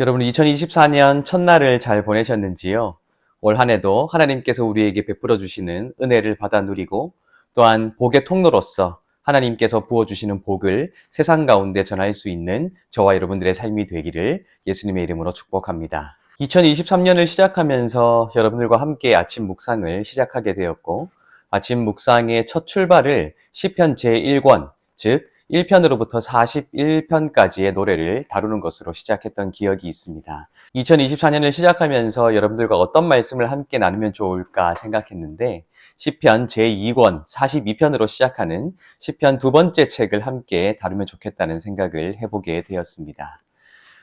여러분 2024년 첫날을 잘 보내셨는지요? 올 한 해도 하나님께서 우리에게 베풀어 주시는 은혜를 받아 누리고 또한 복의 통로로서 하나님께서 부어주시는 복을 세상 가운데 전할 수 있는 저와 여러분들의 삶이 되기를 예수님의 이름으로 축복합니다. 2023년을 시작하면서 여러분들과 함께 아침 묵상을 시작하게 되었고 아침 묵상의 첫 출발을 시편 제1권, 즉 1편으로부터 41편까지의 노래를 다루는 것으로 시작했던 기억이 있습니다. 2024년을 시작하면서 여러분들과 어떤 말씀을 함께 나누면 좋을까 생각했는데 시편 제2권 42편으로 시작하는 시편 두 번째 책을 함께 다루면 좋겠다는 생각을 해보게 되었습니다.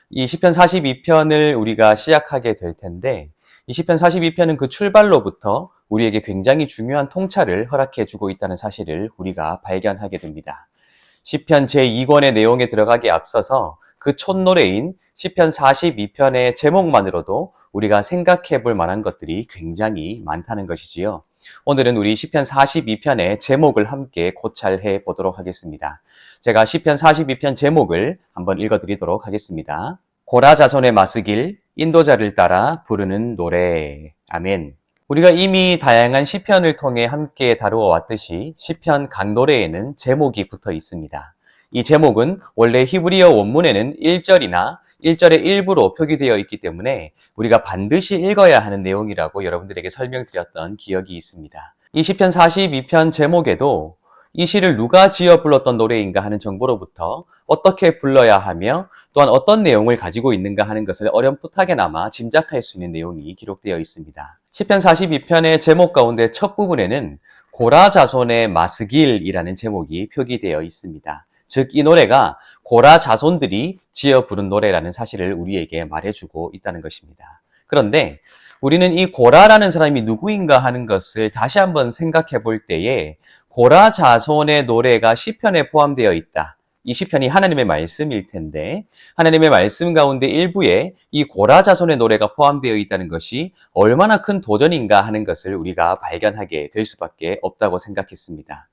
이 시편 42편을 우리가 시작하게 될 텐데 이 시편 42편은 그 출발로부터 우리에게 굉장히 중요한 통찰을 허락해 주고 있다는 사실을 우리가 발견하게 됩니다. 시편 제2권의 내용에 들어가기에 앞서서 그 촌노래인 시편 42편의 제목만으로도 우리가 생각해 볼 만한 것들이 굉장히 많다는 것이지요. 오늘은 우리 시편 42편의 제목을 함께 고찰해 보도록 하겠습니다. 제가 시편 42편 제목을 한번 읽어드리도록 하겠습니다. 고라 자손의 마스길, 인도자를 따라 부르는 노래. 아멘. 우리가 이미 다양한 시편을 통해 함께 다루어 왔듯이 시편 각 노래에는 제목이 붙어 있습니다. 이 제목은 원래 히브리어 원문에는 1절이나 1절의 일부로 표기되어 있기 때문에 우리가 반드시 읽어야 하는 내용이라고 여러분들에게 설명드렸던 기억이 있습니다. 이 시편 42편 제목에도 이 시를 누가 지어 불렀던 노래인가 하는 정보로부터 어떻게 불러야 하며 또한 어떤 내용을 가지고 있는가 하는 것을 어렴풋하게나마 짐작할 수 있는 내용이 기록되어 있습니다. 시편 42편의 제목 가운데 첫 부분에는 고라 자손의 마스길이라는 제목이 표기되어 있습니다. 즉 이 노래가 고라 자손들이 지어 부른 노래라는 사실을 우리에게 말해주고 있다는 것입니다. 그런데 우리는 이 고라라는 사람이 누구인가 하는 것을 다시 한번 생각해 볼 때에 고라 자손의 노래가 시편에 포함되어 있다. 이 시편이 하나님의 말씀일 텐데 하나님의 말씀 가운데 일부에 이 고라 자손의 노래가 포함되어 있다는 것이 얼마나 큰 도전인가 하는 것을 우리가 발견하게 될 수밖에 없다고 생각했습니다.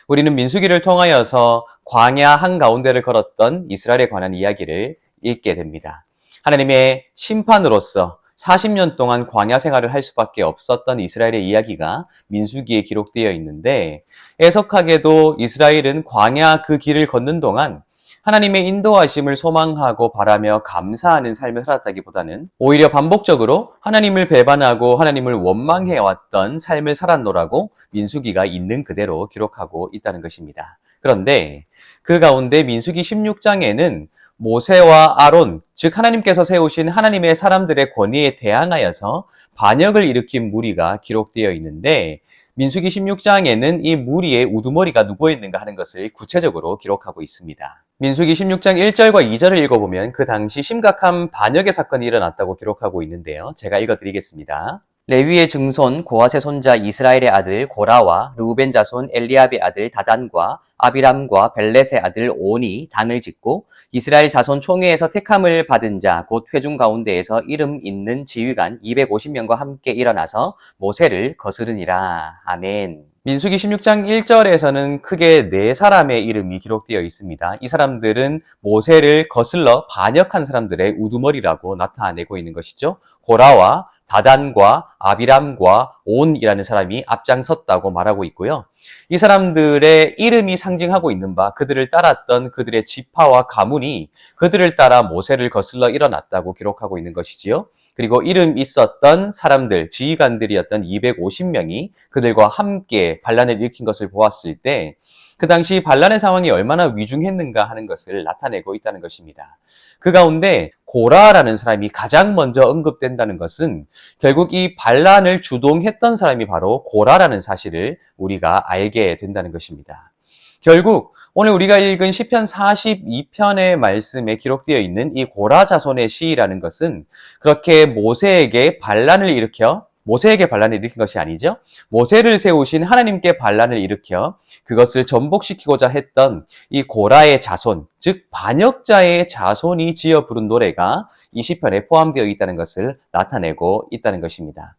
우리는 민수기를 통하여서 광야 한가운데를 걸었던 이스라엘에 관한 이야기를 읽게 됩니다. 하나님의 심판으로서 40년 동안 광야 생활을 할 수밖에 없었던 이스라엘의 이야기가 민수기에 기록되어 있는데 애석하게도 이스라엘은 광야 그 길을 걷는 동안 하나님의 인도하심을 소망하고 바라며 감사하는 삶을 살았다기보다는 오히려 반복적으로 하나님을 배반하고 하나님을 원망해왔던 삶을 살았노라고 민수기가 있는 그대로 기록하고 있다는 것입니다. 그런데 그 가운데 민수기 16장에는 모세와 아론, 즉 하나님께서 세우신 하나님의 사람들의 권위에 대항하여서 반역을 일으킨 무리가 기록되어 있는데 민수기 16장에는 이 무리의 우두머리가 누구였는가 하는 것을 구체적으로 기록하고 있습니다. 민수기 16장 1절과 2절을 읽어보면 그 당시 심각한 반역의 사건이 일어났다고 기록하고 있는데요. 제가 읽어드리겠습니다. 레위의 증손 고핫의 손자 이스라엘의 아들 고라와 르우벤 자손 엘리압의 아들 다단과 아비람과 벨렛의 아들 온이 단을 짓고 이스라엘 자손 총회에서 택함을 받은 자 곧 회중 가운데에서 이름 있는 지휘관 250명과 함께 일어나서 모세를 거스르니라. 아멘. 민수기 16장 1절에서는 크게 네 사람의 이름이 기록되어 있습니다. 이 사람들은 모세를 거슬러 반역한 사람들의 우두머리라고 나타내고 있는 것이죠. 고라와 다단과 아비람과 온이라는 사람이 앞장섰다고 말하고 있고요. 이 사람들의 이름이 상징하고 있는 바 그들을 따랐던 그들의 지파와 가문이 그들을 따라 모세를 거슬러 일어났다고 기록하고 있는 것이지요. 그리고 이름 있었던 사람들, 지휘관들이었던 250명이 그들과 함께 반란을 일으킨 것을 보았을 때 그 당시 반란의 상황이 얼마나 위중했는가 하는 것을 나타내고 있다는 것입니다. 그 가운데 고라라는 사람이 가장 먼저 언급된다는 것은 결국 이 반란을 주동했던 사람이 바로 고라라는 사실을 우리가 알게 된다는 것입니다. 결국 오늘 우리가 읽은 시편 42편의 말씀에 기록되어 있는 이 고라 자손의 시라는 것은 그렇게 모세에게 반란을 일으킨 것이 아니죠. 모세를 세우신 하나님께 반란을 일으켜 그것을 전복시키고자 했던 이 고라의 자손, 즉 반역자의 자손이 지어 부른 노래가 이 시편에 포함되어 있다는 것을 나타내고 있다는 것입니다.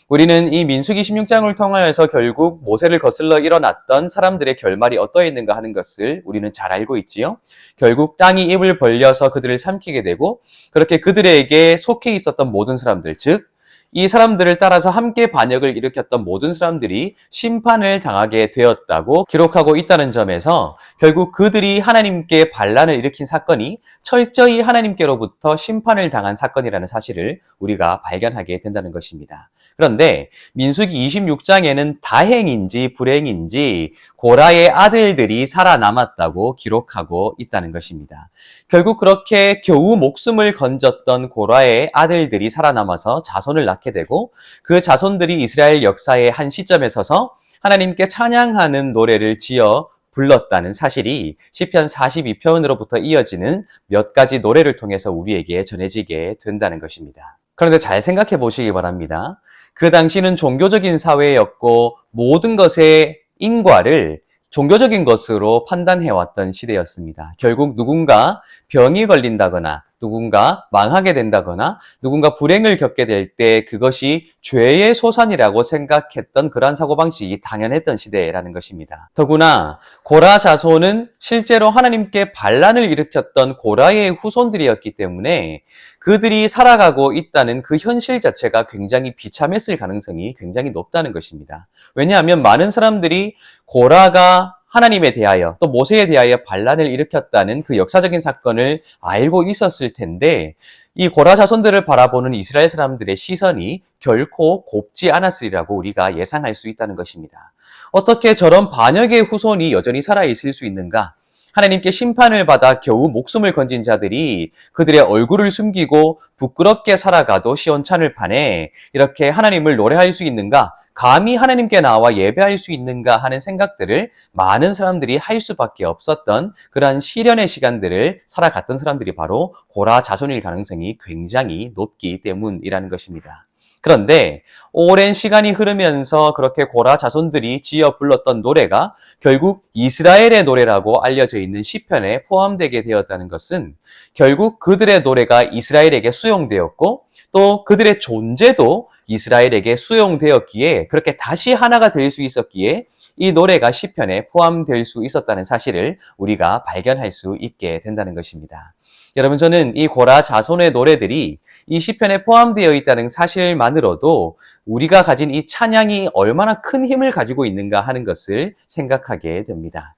우리는 이 민수기 16장을 통하여서 결국 모세를 거슬러 일어났던 사람들의 결말이 어떠했는가 하는 것을 우리는 잘 알고 있지요. 결국 땅이 입을 벌려서 그들을 삼키게 되고 그렇게 그들에게 속해 있었던 모든 사람들, 즉 이 사람들을 따라서 함께 반역을 일으켰던 모든 사람들이 심판을 당하게 되었다고 기록하고 있다는 점에서 결국 그들이 하나님께 반란을 일으킨 사건이 철저히 하나님께로부터 심판을 당한 사건이라는 사실을 우리가 발견하게 된다는 것입니다. 그런데 민수기 26장에는 다행인지 불행인지 고라의 아들들이 살아남았다고 기록하고 있다는 것입니다. 결국 그렇게 겨우 목숨을 건졌던 고라의 아들들이 살아남아서 자손을 낳게 되고 그 자손들이 이스라엘 역사의 한 시점에 서서 하나님께 찬양하는 노래를 지어 불렀다는 사실이 시편 42편으로부터 이어지는 몇 가지 노래를 통해서 우리에게 전해지게 된다는 것입니다. 그런데 잘 생각해 보시기 바랍니다. 그 당시는 종교적인 사회였고 모든 것의 인과를 종교적인 것으로 판단해왔던 시대였습니다. 결국 누군가 병이 걸린다거나 누군가 망하게 된다거나 누군가 불행을 겪게 될 때 그것이 죄의 소산이라고 생각했던 그러한 사고방식이 당연했던 시대라는 것입니다. 더구나 고라 자손은 실제로 하나님께 반란을 일으켰던 고라의 후손들이었기 때문에 그들이 살아가고 있다는 그 현실 자체가 굉장히 비참했을 가능성이 굉장히 높다는 것입니다. 왜냐하면 많은 사람들이 고라가 하나님에 대하여 또 모세에 대하여 반란을 일으켰다는 그 역사적인 사건을 알고 있었을 텐데 이 고라 자손들을 바라보는 이스라엘 사람들의 시선이 결코 곱지 않았으리라고 우리가 예상할 수 있다는 것입니다. 어떻게 저런 반역의 후손이 여전히 살아있을 수 있는가? 하나님께 심판을 받아 겨우 목숨을 건진 자들이 그들의 얼굴을 숨기고 부끄럽게 살아가도 시원찮을 판에 이렇게 하나님을 노래할 수 있는가? 감히 하나님께 나와 예배할 수 있는가 하는 생각들을 많은 사람들이 할 수밖에 없었던 그러한 시련의 시간들을 살아갔던 사람들이 바로 고라 자손일 가능성이 굉장히 높기 때문이라는 것입니다. 그런데 오랜 시간이 흐르면서 그렇게 고라 자손들이 지어 불렀던 노래가 결국 이스라엘의 노래라고 알려져 있는 시편에 포함되게 되었다는 것은 결국 그들의 노래가 이스라엘에게 수용되었고 또 그들의 존재도 이스라엘에게 수용되었기에 그렇게 다시 하나가 될 수 있었기에 이 노래가 시편에 포함될 수 있었다는 사실을 우리가 발견할 수 있게 된다는 것입니다. 여러분, 저는 이 고라 자손의 노래들이 이 시편에 포함되어 있다는 사실만으로도 우리가 가진 이 찬양이 얼마나 큰 힘을 가지고 있는가 하는 것을 생각하게 됩니다.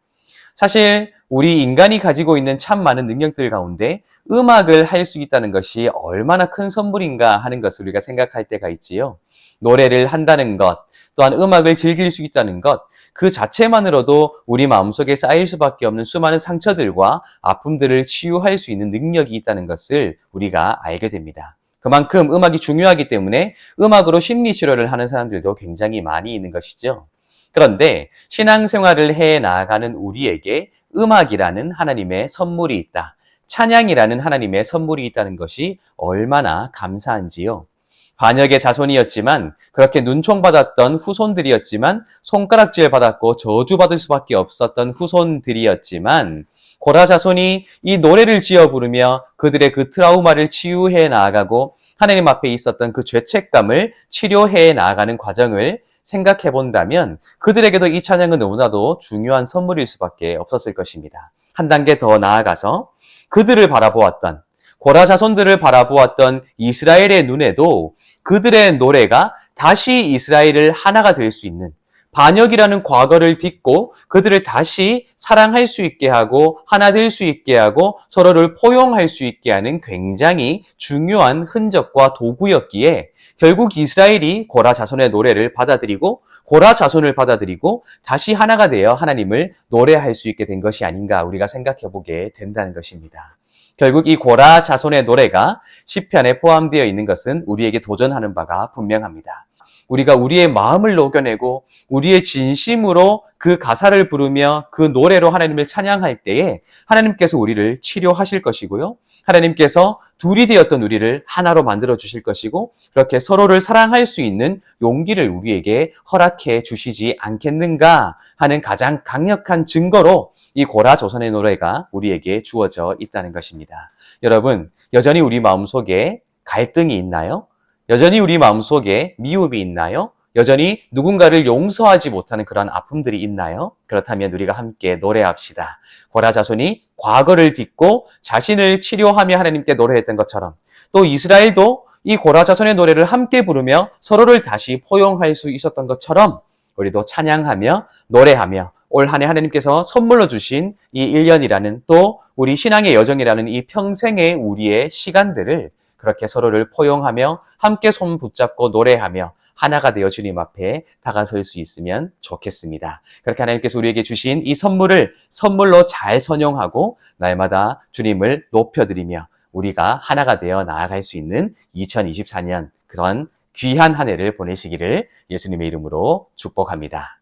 사실 우리 인간이 가지고 있는 참 많은 능력들 가운데 음악을 할 수 있다는 것이 얼마나 큰 선물인가 하는 것을 우리가 생각할 때가 있지요. 노래를 한다는 것, 또한 음악을 즐길 수 있다는 것, 그 자체만으로도 우리 마음속에 쌓일 수밖에 없는 수많은 상처들과 아픔들을 치유할 수 있는 능력이 있다는 것을 우리가 알게 됩니다. 그만큼 음악이 중요하기 때문에 음악으로 심리치료를 하는 사람들도 굉장히 많이 있는 것이죠. 그런데 신앙생활을 해 나아가는 우리에게 음악이라는 하나님의 선물이 있다. 찬양이라는 하나님의 선물이 있다는 것이 얼마나 감사한지요. 반역의 자손이었지만 그렇게 눈총받았던 후손들이었지만 손가락질 받았고 저주받을 수밖에 없었던 후손들이었지만 고라 자손이 이 노래를 지어 부르며 그들의 그 트라우마를 치유해 나아가고 하나님 앞에 있었던 그 죄책감을 치료해 나아가는 과정을 생각해 본다면 그들에게도 이 찬양은 너무나도 중요한 선물일 수밖에 없었을 것입니다. 한 단계 더 나아가서 그들을 바라보았던 고라 자손들을 바라보았던 이스라엘의 눈에도 그들의 노래가 다시 이스라엘을 하나가 될 수 있는 반역이라는 과거를 딛고 그들을 다시 사랑할 수 있게 하고 하나 될 수 있게 하고 서로를 포용할 수 있게 하는 굉장히 중요한 흔적과 도구였기에 결국 이스라엘이 고라 자손의 노래를 받아들이고 고라 자손을 받아들이고 다시 하나가 되어 하나님을 노래할 수 있게 된 것이 아닌가 우리가 생각해 보게 된다는 것입니다. 결국 이 고라 자손의 노래가 시편에 포함되어 있는 것은 우리에게 도전하는 바가 분명합니다. 우리가 우리의 마음을 녹여내고 우리의 진심으로 그 가사를 부르며 그 노래로 하나님을 찬양할 때에 하나님께서 우리를 치료하실 것이고요. 하나님께서 둘이 되었던 우리를 하나로 만들어 주실 것이고 그렇게 서로를 사랑할 수 있는 용기를 우리에게 허락해 주시지 않겠는가 하는 가장 강력한 증거로 이 고라 조선의 노래가 우리에게 주어져 있다는 것입니다. 여러분, 여전히 우리 마음속에 갈등이 있나요? 여전히 우리 마음속에 미움이 있나요? 여전히 누군가를 용서하지 못하는 그런 아픔들이 있나요? 그렇다면 우리가 함께 노래합시다. 고라 자손이 과거를 딛고 자신을 치료하며 하나님께 노래했던 것처럼 또 이스라엘도 이 고라 자손의 노래를 함께 부르며 서로를 다시 포용할 수 있었던 것처럼 우리도 찬양하며 노래하며 올 한 해 하나님께서 선물로 주신 이 1년이라는 또 우리 신앙의 여정이라는 이 평생의 우리의 시간들을 그렇게 서로를 포용하며 함께 손 붙잡고 노래하며 하나가 되어 주님 앞에 다가설 수 있으면 좋겠습니다. 그렇게 하나님께서 우리에게 주신 이 선물을 선물로 잘 선용하고 날마다 주님을 높여드리며 우리가 하나가 되어 나아갈 수 있는 2024년 그런 귀한 한 해를 보내시기를 예수님의 이름으로 축복합니다.